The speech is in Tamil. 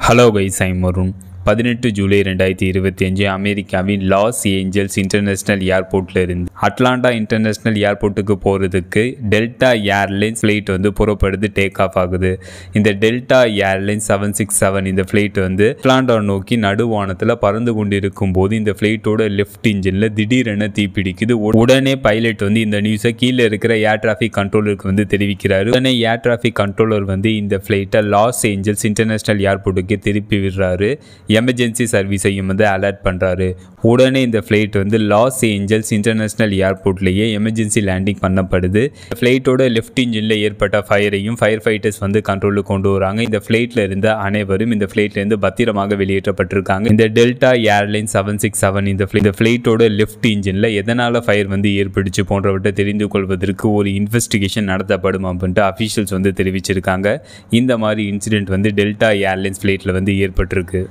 Hello guys, I'm Varun. 18 July 2025 அமெரிக்காவின் லாஸ் ஏஞ்சல்ஸ் இன்டர்நேஷ்னல் ஏர்போர்ட்டில் இருந்து அட்லாண்டா இன்டர்நேஷ்னல் ஏர்போர்ட்டுக்கு போகிறதுக்கு டெல்டா ஏர்லைன்ஸ் ஃப்ளைட் புறப்படுது, டேக் ஆஃப் ஆகுது. இந்த டெல்டா ஏர்லைன்ஸ் 767 இந்த ஃப்ளைட் அட்லாண்டா நோக்கி நடுவானத்தில் பறந்து கொண்டிருக்கும் போது இந்த ஃப்ளைட்டோட லெஃப்ட் இன்ஜினில் திடீரென தீப்பிடிக்குது. உடனே பைலட் இந்த நியூஸை கீழே இருக்கிற ஏர் டிராஃபிக் கண்ட்ரோலருக்கு தெரிவிக்கிறாரு. உடனே ஏர் டிராஃபிக் கண்ட்ரோலர் இந்த ஃப்ளைட்டை லாஸ் ஏஞ்சல்ஸ் இன்டர்நேஷ்னல் ஏர்போர்ட்டுக்கு திருப்பி விடுறாரு. எமர்ஜென்சி சர்வீஸையும் அலர்ட் பண்ணுறாரு. உடனே இந்த ஃப்ளைட் லாஸ் ஏஞ்சல்ஸ் இன்டர்நேஷ்னல் ஏர்போர்ட்லேயே எமர்ஜென்சி லேண்டிங் பண்ணப்படுது. ஃப்ளைட்டோட லெஃப்ட் இன்ஜினில் ஏற்பட்ட ஃபயரையும் ஃபயர் ஃபைட்டர்ஸ் கண்ட்ரோலுக்கு கொண்டு வராங்க. இந்த ஃப்ளைட்டில் இருந்த அனைவரும் இந்த ஃப்ளைட்லேருந்து பத்திரமாக வெளியேற்றப்பட்டிருக்காங்க. இந்த டெல்டா ஏர்லைன்ஸ் 767 இந்த ஃப்ளைட்டோட லெஃப்ட் இன்ஜினில் எதனால் ஃபயர் ஏற்படுச்சு போன்றவற்றை தெரிந்து கொள்வதற்கு ஒரு இன்வெஸ்டிகேஷன் நடத்தப்படும் அப்படின்ட்டு அஃபீஷியல்ஸ் தெரிவிச்சிருக்காங்க. இந்த மாதிரி இன்சிடென்ட் டெல்டா ஏர்லைன்ஸ் ஃப்ளைட்டில் ஏற்பட்டிருக்கு.